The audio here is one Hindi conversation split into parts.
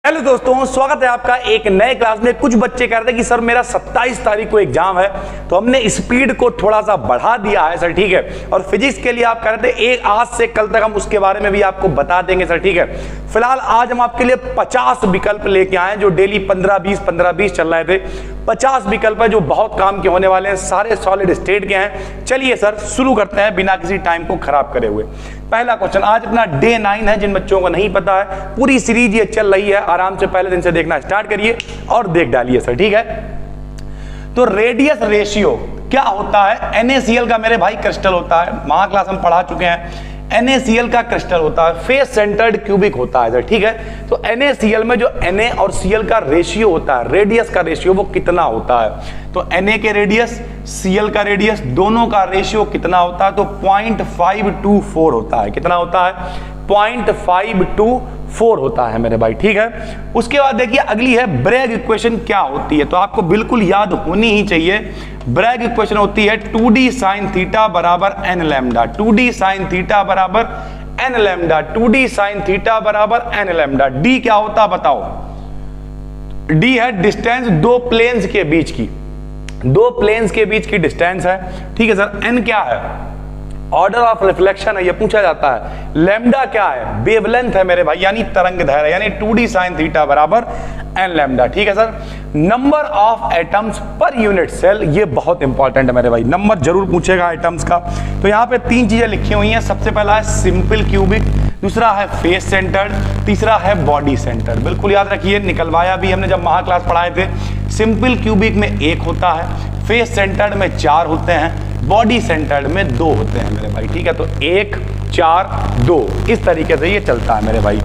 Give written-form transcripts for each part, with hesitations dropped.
हेलो दोस्तों, स्वागत है आपका एक नए क्लास में। कुछ बच्चे कह रहे थे कि सर मेरा 27 तारीख को एग्जाम है, तो हमने स्पीड को थोड़ा सा बढ़ा दिया है सर, ठीक है। और फिजिक्स के लिए आप कह रहे थे एक आज से कल तक हम उसके बारे में भी आपको बता देंगे सर, ठीक है। फिलहाल आज हम आपके लिए 50 विकल्प लेके आए हैं, जो डेली 15-20 चल रहे थे। 50 विकल्प है जो बहुत काम के होने वाले हैं, सारे सॉलिड स्टेट के हैं। चलिए सर शुरू करते हैं बिना किसी टाइम को खराब करे हुए। पहला क्वेश्चन, आज अपना डे 9 है। जिन बच्चों को नहीं पता है, पूरी सीरीज ये चल रही है, आराम से पहले दिन से देखना स्टार्ट करिए और देख डालिए सर, ठीक है। तो रेडियस रेशियो क्या होता है? NaCl का मेरे भाई क्रिस्टल होता है, महा क्लास हम पढ़ा चुके हैं। NaCl का क्रिस्टल होता है, फेस सेंटर्ड क्यूबिक होता है सर, ठीक है। तो NaCl में जो Na और Cl का रेशियो होता है, रेडियस का रेशियो, वो कितना होता है? तो Na के रेडियस, Cl का रेडियस, दोनों का रेशियो कितना होता है? तो 0.524 होता है। कितना होता है? 0.524 होता है मेरे भाई, ठीक है। उसके बाद देखिए अगली है ब्रैग इक्वेशन क्या होती है, तो आपको बिल्कुल याद होनी ही चाहिए। ब्रैग इक्वेशन होती है 2d sin थीटा बराबर n lambda. 2d sin theta बराबर n lambda, 2d sin theta बराबर n लैम्डा। d क्या होता है बताओ? d है डिस्टेंस दो प्लेन्स के बीच की, दो प्लेन्स के बीच की डिस्टेंस है, ठीक है सर। n क्या है? ऑर्डर ऑफ रिफ्लेक्शन है, ये पूछा जाता है। लैम्डा क्या है? वेवलेंथ है मेरे भाई, यानी तरंग दैर्घ्य, यानी 2d sin थीटा बराबर n लैम्डा, ठीक है sir. Number of atoms per unit cell, ये बहुत इंपॉर्टेंट है मेरे भाई, नंबर जरूर पूछेगा एटम्स का। तो यहाँ पे तीन चीजें लिखी हुई हैं। सबसे पहला है सिंपल क्यूबिक, दूसरा है फेस सेंटर्ड, तीसरा है बॉडी सेंटर्ड। बिल्कुल याद रखिए, निकलवाया भी हमने जब महा क्लास पढ़ाए थे। सिंपल क्यूबिक में 1 होता है, फेस सेंटर्ड में 4 होते हैं, बॉडी सेंटर्ड में 2 होते हैं मेरे भाई, ठीक है। तो 1, 4, 2 इस तरीके से ये चलता है मेरे भाई।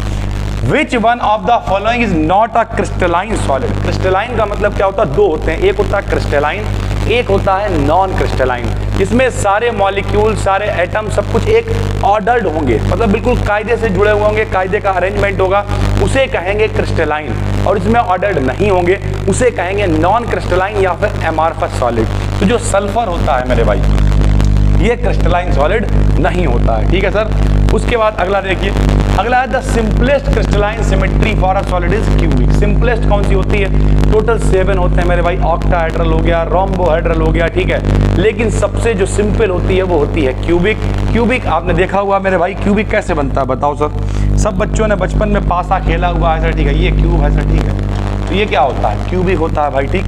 Which one of the following is not a crystalline solid? Crystalline का मतलब क्या होता है? 2 होते हैं, एक होता है क्रिस्टलाइन, एक होता है नॉन क्रिस्टलाइन, जिसमें सारे मॉलिक्यूल, सारे एटम, सब कुछ एक ऑर्डर्ड होंगे, मतलब बिल्कुल कायदे से जुड़े हुए होंगे, कायदे का अरेंजमेंट होगा, उसे कहेंगे क्रिस्टलाइन। और इसमें ऑर्डर्ड नहीं होंगे, उसे कहेंगे नॉन क्रिस्टलाइन या फिर एमॉर्फस सॉलिड। तो जो सल्फर होता है मेरे भाई, ये क्रिस्टलाइन सॉलिड नहीं होता है, ठीक है सर। उसके बाद अगला देखिए, अगला है the simplest crystalline symmetry for a solid is cubic. Simplest कौन सी होती है? टोटल 7 होते हैं मेरे भाई, ऑक्टाहेड्रल हो गया, रोम्बोहेड्रल हो गया, ठीक है। लेकिन सबसे जो सिंपल होती है वो होती है क्यूबिक। क्यूबिक आपने देखा हुआ मेरे भाई, क्यूबिक कैसे बनता है बताओ सर? सब बच्चों ने बचपन में पासा खेला हुआ है सर, ठीक है। ये क्यूब है सर, ठीक है। तो ये क्या होता है? क्यूबिक होता है भाई, ठीक।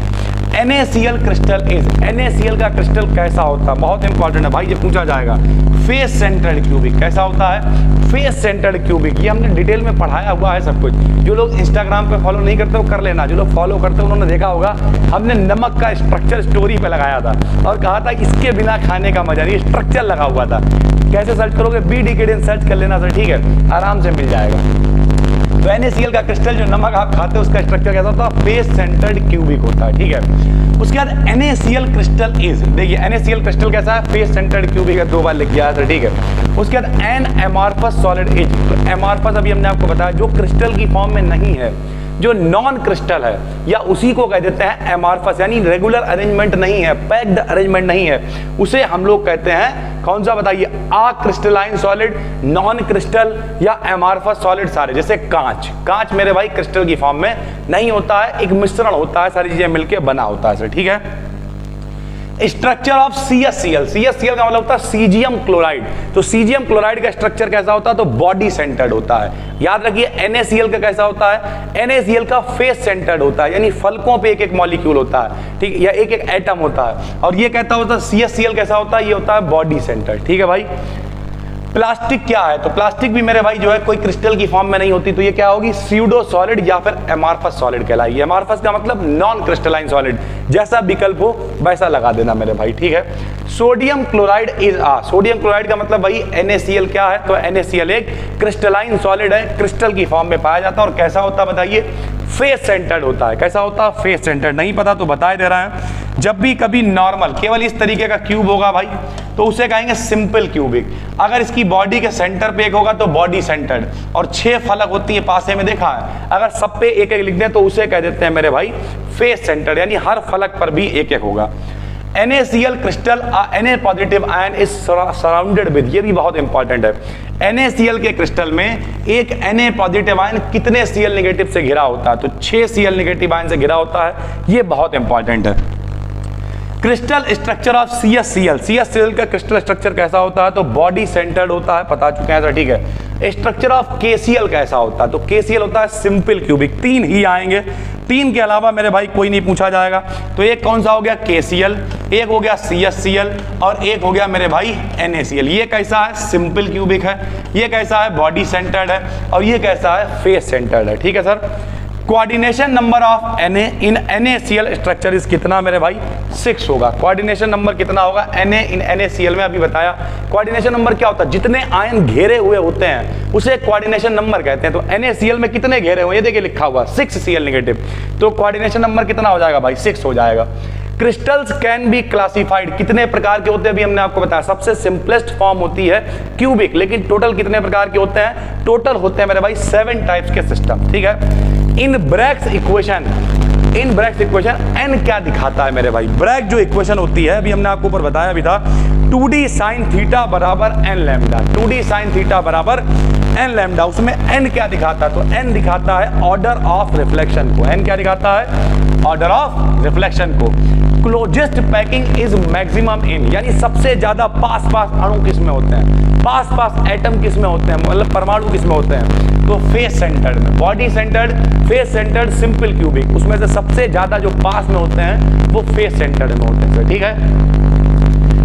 NaCl क्रिस्टल इज, NaCl का क्रिस्टल कैसा होता है? बहुत इंपॉर्टेंट है भाई, ये पूछा जाएगा। फेस सेंटर्ड क्यूबिक कैसा होता है? फेस सेंटर्ड क्यूबिक, ये हमने डिटेल में पढ़ाया हुआ है सब कुछ। जो लोग इंस्टाग्राम पे फॉलो नहीं करते वो कर लेना, जो लोग फॉलो करते हैं उन्होंने देखा होगा, हमने नमक का स्ट्रक्चर स्टोरी पे लगाया था और कहा था इसके बिना खाने का मजा नहीं, स्ट्रक्चर लगा हुआ था। कैसे सर्च करोगे? BDKDN सर्च कर लेना सर, ठीक है, आराम से मिल जाएगा। तो NaCl का क्रिस्टल, जो नमक आप खाते हो, उसका स्ट्रक्चर कैसा होता है? फेस सेंटर्ड क्यूबिक होता है, ठीक है। उसके बाद NaCl क्रिस्टल इज, देखिए NaCl क्रिस्टल कैसा है? फेस सेंटर्ड क्यूबिक है, 2 बार लिख दिया है, ठीक है। उसके बाद एन एमॉर्फस सॉलिड इज, तो एमॉर्फस अभी हमने आपको बताया जो क्रिस्टल की फॉर्म में नहीं है, जो नॉन क्रिस्टल है, या उसी को कह देते हैं एमॉर्फस, यानी रेगुलर अरेंजमेंट नहीं है, पैक्ड अरेंजमेंट नहीं है, उसे हम लोग कहते हैं कौन सा बताइए? आ क्रिस्टलाइन सॉलिड, नॉन क्रिस्टल या एमॉर्फस सॉलिड सारे। जैसे कांच, कांच मेरे भाई क्रिस्टल की फॉर्म में नहीं होता है, एक मिश्रण होता है, सारी चीजें मिलकर बना होता है सर, ठीक है। स्ट्रक्चर ऑफ CaCl, CaCl का मतलब होता है सीजियम क्लोराइड। तो सीजियम क्लोराइड का स्ट्रक्चर कैसा होता है? तो बॉडी सेंटर्ड होता है। याद रखिए NaCl का कैसा होता है? NaCl का फेस सेंटर्ड होता है, यानी फलकों पे एक एक मॉलिक्यूल होता है, ठीक, या एक एक एटम होता है। और ये कहता होता है CaCl कैसा होता है? ये होता है बॉडी सेंटर्ड, ठीक है भाई। प्लास्टिक क्या है? तो प्लास्टिक भी मेरे भाई जो है कोई क्रिस्टल की फॉर्म में नहीं होती, तो ये क्या होगी? स्यूडो सॉलिड या फिर एमॉर्फस सॉलिड कहलाएगी। एमॉर्फस का मतलब नॉन क्रिस्टलाइन सॉलिड, जैसा विकल्प हो वैसा लगा देना मेरे भाई, ठीक है। Sodium chloride is a, sodium chloride का मतलब भाई NaCl क्या है? तो NaCl एक क्रिस्टलाइन सॉलिड है, क्रिस्टल की फॉर्म में पाया जाता है। और कैसा होता है बताइए? फेस सेंटर्ड होता है। कैसा होता है? Face centred. नहीं पता तो बता दे रहा है। जब भी कभी नॉर्मल केवल इस तरीके का क्यूब होगा भाई, तो उसे कहेंगे सिंपल क्यूबिक। अगर इसकी बॉडी के सेंटर पे एक होगा तो बॉडी सेंटर्ड, और 6 फलक होती है पासे में, देखा है? अगर सब पे एक एक लिख दें तो उसे कह देते हैं मेरे भाई फेस सेंटर्ड, यानी हर फलक पर भी एक एक होगा। NaCl crystal Na positive ion is surrounded with, ये भी बहुत इंपॉर्टेंट है, NaCl के क्रिस्टल में एक Na पॉजिटिव आयन कितने Cl नेगेटिव से घिरा होता है? तो 6 Cl नेगेटिव आयन से घिरा होता है, ये बहुत इंपॉर्टेंट है। क्रिस्टल स्ट्रक्चर ऑफ CaCl का क्रिस्टल स्ट्रक्चर कैसा होता है? तो बॉडी सेंटर्ड होता है, बता चुके हैं सर, ठीक है। स्ट्रक्चर ऑफ KCl कैसा होता है? तो KCl होता है सिंपल क्यूबिक, 3 ही आएंगे, 3 के अलावा मेरे भाई कोई नहीं पूछा जाएगा। तो एक कौन सा हो गया? KCl, एक हो गया CaCl और एक हो गया मेरे भाई NaCl। ये कैसा है? सिंपल क्यूबिक है, ये कैसा है? बॉडी सेंटर्ड है, और ये कैसा है? फेस सेंटर्ड है, ठीक है sir. Coordination number of Na in NaCl structure is कितना मेरे भाई? 6 होगा। कोऑर्डिनेशन नंबर कितना होगा? Na इन NaCl में अभी बताया। कोऑर्डिनेशन नंबर क्या होता है? जितने आयन घेरे हुए होते हैं उसे कोऑर्डिनेशन नंबर कहते हैं। तो NaCl में कितने घेरे हुए? ये देखिए लिखा हुआ 6 Cl नेगेटिव, तो कोऑर्डिनेशन नंबर कितना हो जाएगा भाई? 6 हो जाएगा। क्रिस्टल्स कैन बी क्लासिफाइड, कितने प्रकार के होते हैं? अभी हमने आपको बताया सबसे सिंपलेस्ट फॉर्म होती है क्यूबिक, लेकिन टोटल कितने प्रकार के होते हैं? टोटल होते हैं मेरे भाई 7 टाइप्स के सिस्टम, ठीक है। इन ब्रैग्स इक्वेशन n क्या दिखाता है मेरे भाई? ब्रैग जो इक्वेशन होती है, अभी हमने आपको ऊपर बताया भी था, 2d sin थीटा बराबर n lambda, 2d sin theta बराबर n लैम्डा, उसमें n क्या दिखाता है? तो n दिखाता है ऑर्डर ऑफ रिफ्लेक्शन को। n क्या दिखाता है? ऑर्डर ऑफ रिफ्लेक्शन को। Closest packing is maximum in, यानी सबसे ज्यादा पास अणु किस में होते हैं? पास एटम किस में होते हैं? मतलब परमाणु किस में होते हैं? तो फेस सेंटर्ड में। Body centred, face centred, simple cubic, उसमें से सबसे ज्यादा जो पास में होते हैं वो फेस सेंटर्ड में होते हैं, ठीक है।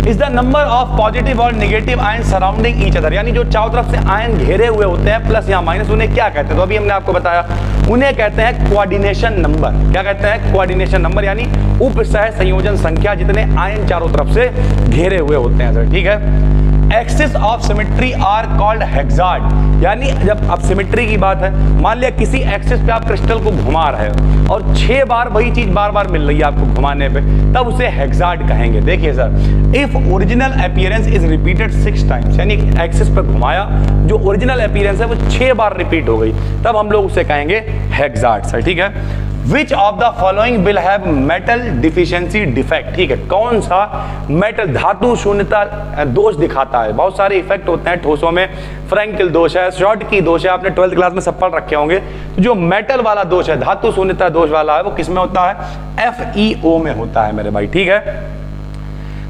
Is the number of positive और negative ion surrounding each other, यानी जो चारों तरफ से आयन घेरे हुए होते हैं प्लस यहाँ माइनस, उन्हें क्या कहते हैं? तो अभी हमने आपको बताया, उन्हें कहते हैं कोऑर्डिनेशन नंबर। क्या कहते हैं? कोऑर्डिनेशन नंबर, यानी उपसह संयोजन संख्या, जितने आयन चारों तरफ से घेरे हुए होते हैं सर, ठीक है। Axis of symmetry are called hexad, यानी जब अब सिमेट्री की बात है, मान लिया किसी एक्सिस पे आप क्रिस्टल को घुमा रहे हो और 6 बार वही चीज बार मिल रही है आपको घुमाने पे, तब उसे हेक्साड कहेंगे। देखिए sir, if original appearance is repeated 6 times, यानी एक्सिस पे घुमाया, जो ओरिजिनल अपीयरेंस है वो 6 बार रिपीट हो गई, तब हम लोग उसे कहेंगे हेक्साड सर, ठीक है। Which of the following will have metal deficiency defect, ठीक है, कौन सा मेटल धातु शून्यता दोष दिखाता है? बहुत सारे इफेक्ट होते हैं ठोसों में, फ्रैंकल दोष है, शॉर्टकी दोष है, आपने 12th क्लास में सब पढ़ रखे होंगे। तो जो मेटल वाला दोष है, धातु शून्यता दोष वाला है, वो किस में होता है? FeO में होता है मेरे भाई, ठीक है।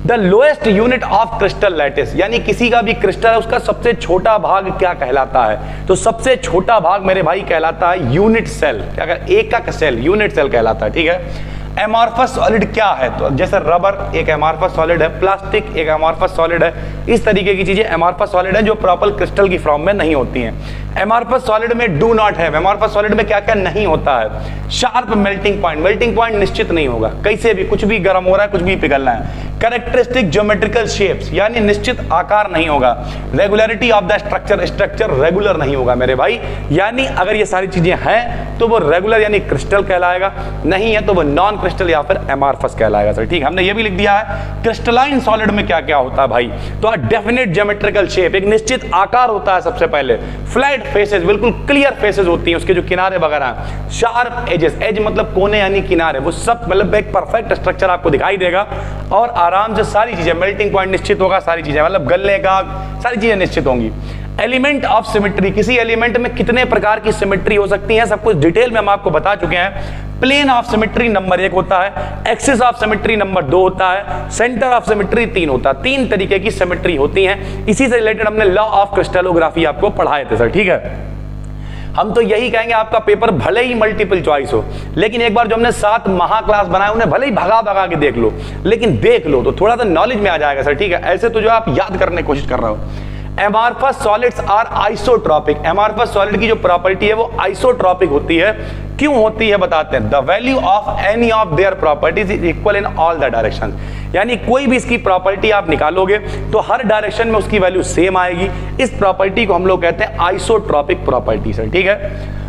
The lowest unit of crystal lattice, यानी किसी का भी क्रिस्टल है उसका सबसे छोटा भाग क्या कहलाता है? तो सबसे छोटा भाग मेरे भाई कहलाता है यूनिट सेल। क्या कहता है? एकक सेल, यूनिट सेल कहलाता है, ठीक है। एमॉर्फस सॉलिड क्या है? तो जैसे रबर एक एमॉर्फस सॉलिड है, प्लास्टिक एक एमॉर्फस सॉलिड है, इस तरीके की चीजें एमॉर्फस सॉलिड है जो प्रॉपर क्रिस्टल की फॉर्म में नहीं होती हैं। एमॉर्फस सॉलिड में डू नॉट है, एमॉर्फस सॉलिड में क्या क्या नहीं होता है? Sharp melting point, melting point निश्चित नहीं होगा, कैसे भी कुछ भी गर्म हो रहा है, कुछ भी पिघलना है। कैरेक्टरिस्टिक ज्योमेट्रिकल शेप्स, यानी निश्चित आकार नहीं होगा। Regularity of the structure, structure regular नहीं होगा मेरे भाई, यानी अगर ये सारी चीजें हैं तो वो रेगुलर यानी क्रिस्टल कहलाएगा, नहीं है तो वो नॉन क्रिस्टल या फिर एमॉर्फस कहलाएगा सर, ठीक है। हमने ये भी लिख दिया है क्रिस्टलाइन सॉलिड में क्या क्या होता है भाई? तो डेफिनेट ज्योमेट्रिकल शेप, एक निश्चित आकार होता है सबसे पहले। फ्लैट फेसेस, बिल्कुल क्लियर फेसेस होती हैं, उसके जो किनारे वगैरह। शार्प एजेस, एज मतलब कोने यानी किनारे, वो सब मतलब एक परफेक्ट स्ट्रक्चर आपको दिखाई देगा और आराम से सारी चीजें, मेल्टिंग पॉइंट निश्चित होगा, सारी चीजें मतलब गलने का, सारी चीजें निश्चित होंगी। एलिमेंट ऑफ सिमेट्री, किसी एलिमेंट में कितने प्रकार की सिमेट्री हो सकती है, सब कुछ डिटेल में हम आपको बता चुके हैं। प्लेन ऑफ सिमेट्री नंबर 1 होता है, एक्सिस ऑफ सिमेट्री नंबर 2 होता है, सेंटर ऑफ सिमेट्री 3 होता है। 3 तरीके की सिमेट्री होती हैं। इसी से रिलेटेड हमने लॉ ऑफ क्रिस्टलोग्राफी आपको पढ़ाए थे सर, ठीक है। हम तो यही कहेंगे आपका पेपर भले ही मल्टीपल चॉइस हो, लेकिन एक बार जो हमने 7 महा क्लास बनाए उन्हें भले ही भगा के देख लो, लेकिन देख लो तो थोड़ा सा नॉलेज में आ जाएगा सर, ठीक है। ऐसे तो जो आप याद करने की कोशिश कर रहे हो। Amorphous solids are isotropic, amorphous solid की जो प्रॉपर्टी है वो आइसोट्रॉपिक होती है। क्यों होती है बताते हैं। The value of any of their properties is equal in all the direction, यानी कोई भी इसकी प्रॉपर्टी आप निकालोगे तो हर डायरेक्शन में उसकी वैल्यू सेम आएगी। इस प्रॉपर्टी को हम लोग कहते हैं आइसोट्रॉपिक प्रॉपर्टी सर, ठीक है।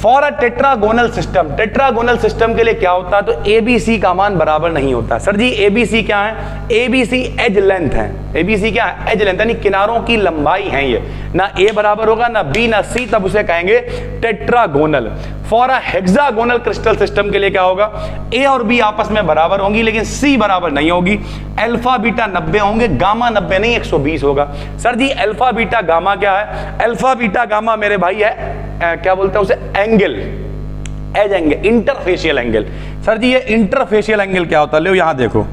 For a tetragonal system, tetragonal system के लिए क्या होता है? तो एबीसी का मान बराबर नहीं होता। सर जी एबीसी क्या है? एबीसी एज लेंथ है। एबीसी क्या है? एज लेंथ, यानी किनारों की लंबाई है। ये ना ए बराबर होगा ना बी ना सी, तब उसे कहेंगे tetragonal. For a hexagonal crystal system के लिए क्या होगा, ए और बी आपस में बराबर होंगी लेकिन सी बराबर नहीं होगी। अल्फा बीटा 90 होंगे, गामा 90 नहीं 120 होगा। सर जी अल्फा बीटा गामा क्या है? अल्फा बीटा गामा मेरे भाई है क्या बोलते हैं उसे, angle, edge angle, interfacial angle. Sir जी ये इंटरफेशियल एंगल क्या होता है? लो यहां देखो,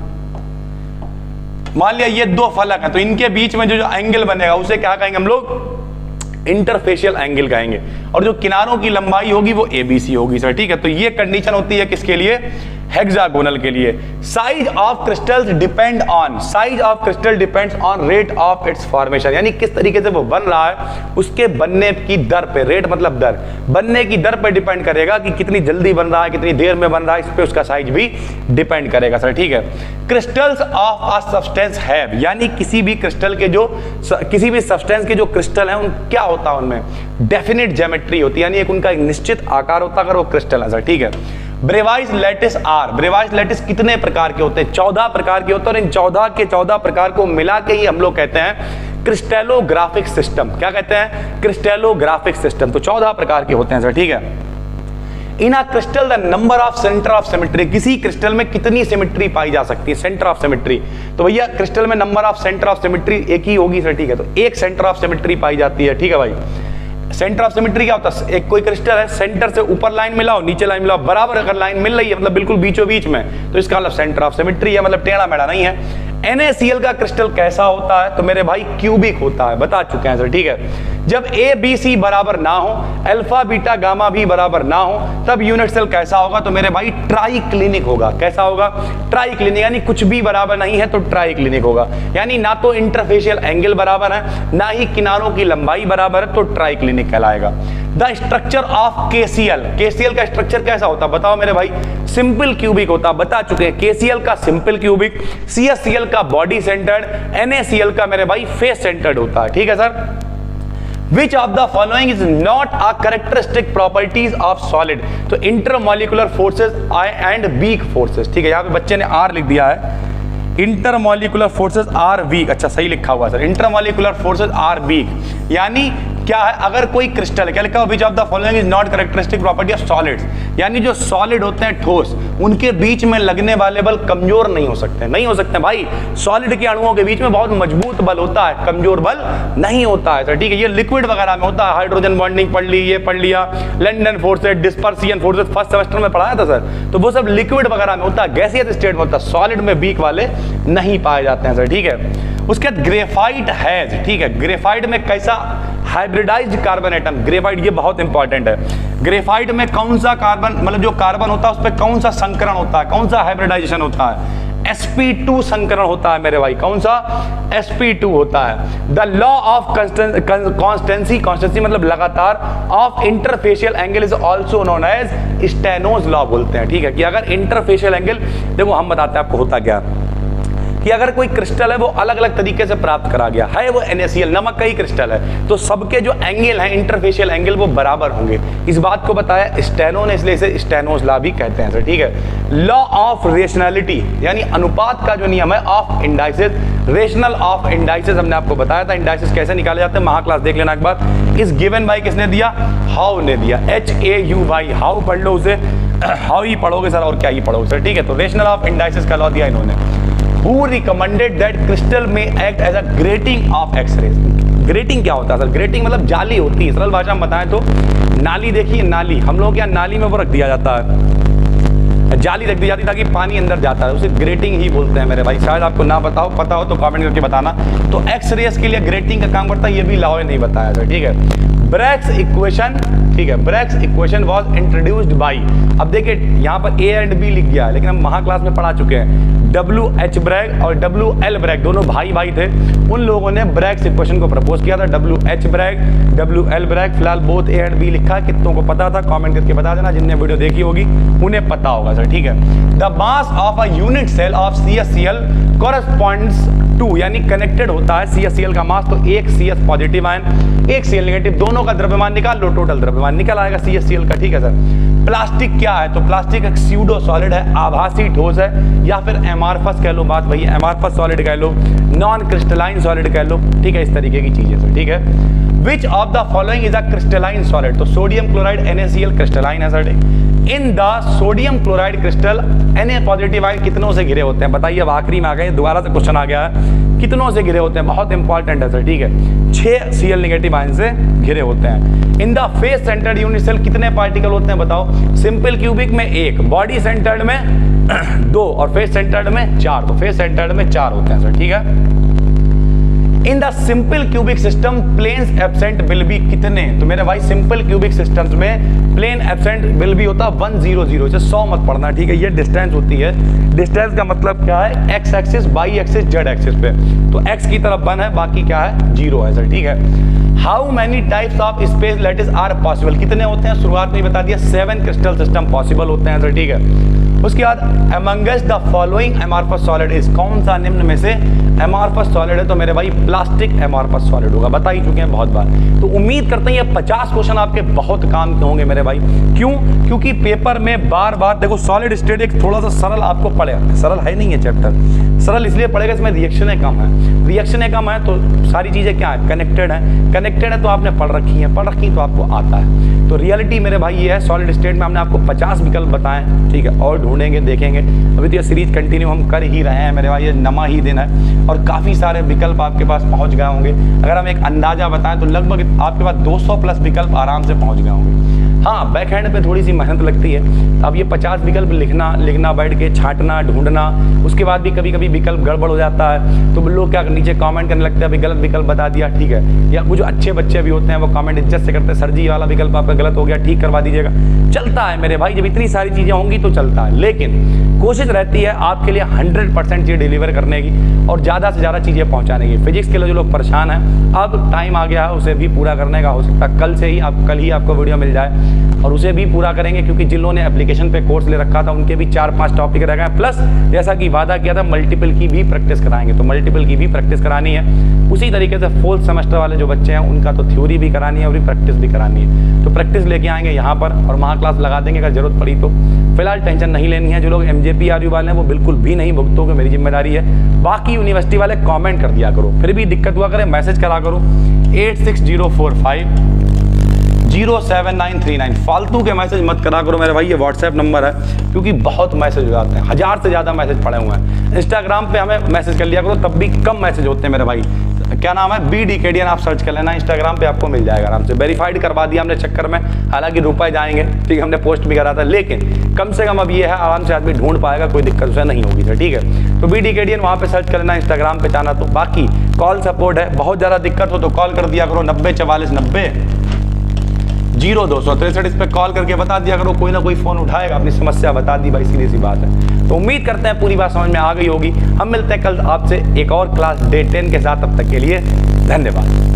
मान लिया ये दो फलक है तो इनके बीच में जो एंगल बनेगा उसे क्या कहेंगे हम लोग, इंटरफेशियल एंगल कहेंगे। और जो किनारों की लंबाई होगी वो एबीसी होगी सर, ठीक है। तो ये कंडीशन होती है किसके लिए, हेक्सागोनल के लिए। Size of crystals depend on, size of crystal depends on rate of its formation, यानी किस तरीके से वो बन रहा है उसके बनने की दर पे, रेट मतलब दर, बनने की दर पे डिपेंड करेगा कि कितनी जल्दी बन रहा है, कितनी देर में बन रहा है, इस पे उसका साइज भी डिपेंड करेगा सर, ठीक है। Crystals of a substance have, यानी किसी भी क्रिस्टल के जो, किसी भी सब्सटेंस के जो क्रिस्टल है उन क्या होता है, उनमें डेफिनेट ज्योमेट्री होती है, यानी एक उनका एक निश्चित आकार होता है अगर वो क्रिस्टल है सर, ठीक है। ब्रेवाइज लैटिस आर, ब्रेवाइज लैटिस कितने प्रकार के होते हैं? 14 प्रकार के होते हैं और इन 14 के 14 प्रकार को मिला के ही हम लोग कहते हैं क्रिस्टलोग्राफिक सिस्टम। क्या कहते हैं? Crystallographic system. तो 14 प्रकार के होते हैं सर, ठीक है। In a crystal the number of centre of symmetry, किसी क्रिस्टल में कितनी सिमेट्री पाई जा सकती है, सेंटर ऑफ सिमेट्री। तो भैया क्रिस्टल में number of centre of symmetry एक ही होगी सर, ठीक है। तो एक सेंटर ऑफ सिमेट्री पाई जाती है, ठीक है भाई। सेंटर ऑफ सिमेट्री क्या होता है, एक कोई क्रिस्टल है, सेंटर से ऊपर लाइन मिलाओ नीचे लाइन मिलाओ, बराबर अगर लाइन मिल रही है मतलब बिल्कुल बीचों बीच में, तो इसका मतलब सेंटर ऑफ सिमेट्री है, मतलब टेढ़ा मेढ़ा नहीं है। NaCl का क्रिस्टल कैसा होता है? तो मेरे भाई क्यूबिक होता है, बता चुके हैं सर, ठीक है। जब A B C बराबर ना हो, अल्फा बीटा गामा भी बराबर ना हो, तब यूनिट सेल कैसा होगा? तो मेरे भाई ट्राइक्लिनिक होगा। कैसा होगा? ट्राइक्लिनिक, यानी कुछ भी बराबर नहीं है तो ट्राइक्लिनिक होगा, यानी ना तो इंटरफेशियल एंगल बराबर है ना ही किनारों की लंबाई बराबर है, तो ट्राइक्लिनिक कहलाएगा। The structure of KCl, KCl का स्ट्रक्चर कैसा होता है बताओ मेरे भाई? सिंपल क्यूबिक होता, बता चुके हैं। KCl का सिंपल क्यूबिक, CSCl का बॉडी सेंटर्ड, NaCl का मेरे भाई फेस सेंटर्ड होता है, ठीक है sir. Which of the following is not a characteristic properties of solid? तो intermolecular forces and weak forces, ठीक है। यहाँ पे बच्चे ने R लिख दिया है, इंटरमोलिकुलर फोर्सेस आर वीक, अच्छा सही लिखा हुआ sir, intermolecular forces are weak, यानी क्या है, अगर कोई क्रिस्टल, क्या लिखा हुआ, which of the following is not characteristic property of solids, यानी जो सॉलिड होते हैं ठोस, उनके बीच में लगने वाले बल कमजोर नहीं हो सकते, नहीं हो सकते भाई। सॉलिड के अणुओं के बीच में बहुत मजबूत बल होता है, कमजोर बल नहीं होता है सर, ठीक है। ये लिक्विड वगैरह में होता है, हाइड्रोजन बॉन्डिंग पढ़ ली, ये पढ़ लिया, London forces, dispersion forces, first semester में पढ़ाया था सर, तो वो सब लिक्विड वगैरह में होता है, गैसियस स्टेट में होता है, सॉलिड में वीक वाले नहीं पाए जाते हैं सर, ठीक है। उसके बाद ग्रेफाइट हैज, ठीक है, ग्रेफाइट में कैसा हाइब्रिडाइज्ड कार्बन एटम, ग्रेफाइट ये बहुत इंपॉर्टेंट है। ग्रेफाइट में कौन सा कार्बन, मतलब जो कार्बन होता है उस पर कौन सा संकरण होता है, कौन सा हाइब्रिडाइजेशन होता है? sp2 संकरण होता है मेरे भाई, कौन सा? sp2 होता है। The law of constancy, constancy मतलब लगातार, of interfacial angle is also known as Steno's law बोलते हैं, ठीक है। कि अगर इंटरफेशियल एंगल, देखो हम बताते हैं आपको होता क्या, कि अगर कोई क्रिस्टल है वो अलग अलग तरीके से प्राप्त करा गया है, वो NaCl नमक का ही क्रिस्टल है, तो सबके जो एंगल हैं इंटरफेशियल एंगल वो बराबर होंगे, इस बात को बताया स्टेनो ने, इसलिए इसे स्टेनोज लॉ भी कहते हैं सर, ठीक है। लॉ ऑफ रेशनैलिटी, यानी अनुपात का जो नियम है, of indices, rational of indices हमने आपको बताया था, इंडाइसेस कैसे निकाले जाते हैं, महाक्लास देख लेना एक बार। इस गिवन बाय किसने दिया? हाउ ने दिया, HAU, हाउ पढ़ लो उसे, हाउ ही पढ़ोगे सर और क्या ही पढ़ोगे सर, ठीक है। तो रेशनल ऑफ इंडाइसेस का लॉ दिया इन्होंने। Who recommended that crystal may act as a grating of X-rays? Grating क्या होता है सर? ग्रेटिंग मतलब जाली होती है, सरल भाषा में बताएं तो नाली, देखिए नाली, हम लोग क्या नाली में वो रख दिया जाता है, जाली रख दी जाती है ताकि पानी अंदर जाता है, उसे ग्रेटिंग ही बोलते हैं मेरे भाई, शायद आपको ना पता हो तो कमेंट करके बताना। तो एक्स रेस के लिए ग्रेटिंग का काम करता है, ये भी लॉ नहीं बताया सर, ठीक है। ब्रैग्स इक्वेशन, ठीक है, Bragg's equation was introduced by, अब देखिए यहाँ पर A एंड B लिख गया है, लेकिन हम महाक्लास में पढ़ा चुके हैं, WH ब्रैग और WL ब्रैग दोनों भाई भाई थे, उन लोगों ने ब्रैग्स इक्वेशन को प्रपोज किया था, WH ब्रैग, WL ब्रैग, फिलहाल बोथ A एंड B लिखा है, कितनों को पता था कमेंट करके बता देना, जिनने वीडियो देखी होगी उन्हें पता होगा सर, ठीक है। The mass of a unit cell ऑफ CSCl कॉरेस्पॉन्ड्स टू, यानी कनेक्टेड होता है CSCl का मास, तो एक CS पॉजिटिव आयन एक Cl नेगेटिव, दोनों का द्रव्यमान निकाल लो, टोटल द्रव्यमान तुम्हारा निकल आएगा CaCl का, ठीक है सर। प्लास्टिक क्या है, तो प्लास्टिक एक स्यूडो सॉलिड है, आभासी ठोस है, या फिर एमार्फस कह लो, बात वही एमार्फस सॉलिड कह लो, नॉन क्रिस्टलाइन सॉलिड कह लो, ठीक है, इस तरीके की चीजें सर, ठीक है। विच of the following is a crystalline solid, तो सोडियम क्लोराइड NaCl क्रिस्टलाइन है sir. In the sodium chloride crystal Na positive ion कितनों से घिरे होते हैं, बताइए। अब आखिरी में आ गए, दोबारा से क्वेश्चन आ गया है, कितनों से घिरे होते हैं, बहुत इंपॉर्टेंट है सर, ठीक है। 6 Cl नेगेटिव आयन से घिरे होते हैं। In the face centred unit cell कितने पार्टिकल होते हैं, बताओ। सिंपल क्यूबिक में 1, बॉडी सेंटर्ड में 2 और फेस सेंटर्ड में 4, तो फेस सेंटर्ड में 4 होते हैं सर, ठीक है। In the simple cubic system planes absent will be कितने, तो मेरे भाई सिंपल क्यूबिक सिस्टम्स में प्लेन एब्सेंट विल बी होता है 100 से 100 मत पढ़ना, ठीक है। ये डिस्टेंस होती है, डिस्टेंस का मतलब क्या है, X axis, Y axis, Z axis पे, तो एक्स की तरफ 1 है, बाकी क्या है 0 है सर, ठीक है। How many types of space lattice are possible, कितने होते हैं, शुरुआत में ही बता दिया 7 क्रिस्टल सिस्टम पॉसिबल होते हैं सर, ठीक है। उसके बाद amongst the following amorphous solid is, कौन सा निम्न में से एमार्फस सॉलिड है, तो मेरे भाई प्लास्टिक एमार्फस सॉलिड होगा, बता ही चुके हैं बहुत बार। तो उम्मीद करते हैं ये 50 क्वेश्चन आपके बहुत काम के होंगे मेरे भाई। क्यों, क्योंकि पेपर में बार बार देखो सॉलिड स्टेट एक थोड़ा सा सरल आपको पड़ेगा, सरल है नहीं है चैप्टर, सरल इसलिए पड़ेगा इसमें रिएक्शनें कम है, रिएक्शनें कम है तो सारी चीजें क्या है, कनेक्टेड है तो आपने पढ़ रखी है तो आपको आता है। तो रियलिटी मेरे भाई ये है, सॉलिड स्टेट में हमने आपको 50 विकल्प बताए, ठीक है, और ढूंढेंगे, देखेंगे। अभी तो ये सीरीज कंटिन्यू हम कर ही रहे हैं मेरे भाई, ये नमा ही दिन है और काफ़ी सारे विकल्प आपके पास पहुंच गए होंगे। अगर हम एक अंदाजा बताएं तो लगभग आपके पास 200 प्लस विकल्प आराम से पहुंच गए होंगे। हाँ, बैक हैंड पे थोड़ी सी मेहनत लगती है। अब ये 50 विकल्प लिखना बैठ के, छांटना, ढूंढना, उसके बाद भी कभी कभी विकल्प गड़बड़ हो जाता है तो लोग क्या नीचे कमेंट करने लगते हैं अभी गलत विकल्प बता दिया, ठीक है। या कुछ अच्छे बच्चे भी होते हैं वो कमेंट इज्जत से करते हैं, सर जी वाला विकल्प आपका गलत हो गया, ठीक करवा दीजिएगा। चलता है मेरे भाई, जब इतनी सारी चीज़ें होंगी तो चलता है, लेकिन कोशिश रहती है आपके लिए 100% चीज़ डिलीवर करने की और ज़्यादा से ज़्यादा चीज़ें पहुँचाने की। फिजिक्स के लिए जो लोग परेशान हैं, अब टाइम आ गया है उसे भी पूरा करने का। हो सकता है कल ही आपको वीडियो मिल जाए और उसे भी पूरा करेंगे, क्योंकि जिन लोगों ने एप्लीकेशन पे कोर्स ले रखा था उनके भी 4-5 टॉपिक रह गए, प्लस जैसा कि वादा किया था मल्टीपल की भी प्रैक्टिस कराएंगे, तो मल्टीपल की भी प्रैक्टिस करानी है। उसी तरीके से 4th सेमेस्टर वाले जो बच्चे हैं उनका तो थ्योरी भी करानी है और प्रैक्टिस भी करानी है, तो प्रैक्टिस लेके आएंगे यहाँ पर और वहाँ क्लास लगा देंगे अगर जरूरत पड़ी तो। फिलहाल टेंशन नहीं लेनी है, जो लोग MJP RU वाले हैं वो बिल्कुल भी नहीं भुगतोगे, मेरी जिम्मेदारी है। बाकी यूनिवर्सिटी वाले कमेंट कर दिया करो, फिर भी दिक्कत हुआ करे मैसेज करा करो 86045 07939, फालतू के मैसेज मत करा करो मेरे भाई, ये व्हाट्सएप नंबर है, क्योंकि बहुत मैसेज हो जाते हैं, 1000 से ज़्यादा मैसेज पड़े हुए हैं। इंस्टाग्राम पे हमें मैसेज कर लिया करो, तब भी कम मैसेज होते हैं मेरे भाई। क्या नाम है, BDKDN, आप सर्च कर लेना, इंस्टाग्राम पे आपको मिल जाएगा आराम से। वेरीफाइड करवा दिया हमने चक्कर में, हालांकि रुपए जाएंगे, ठीक है, हमने पोस्ट भी करा था, लेकिन कम से कम अब ये है आराम से आदमी ढूंढ पाएगा, कोई दिक्कत उसे नहीं होगी सर, ठीक है। तो BDKDN वहाँ पे सर्च कर लेना, इंस्टाग्राम पे जाना। तो बाकी कॉल सपोर्ट है, बहुत ज़्यादा दिक्कत हो तो कॉल कर दिया करो 904490 0263, इस पर कॉल करके बता दिया करो, कोई ना कोई फोन उठाएगा, अपनी समस्या बता दी भाई, सीधी सी बात है। तो उम्मीद करते हैं पूरी बात समझ में आ गई होगी। हम मिलते हैं कल आपसे एक और क्लास डे 10 के साथ, तब तक के लिए धन्यवाद।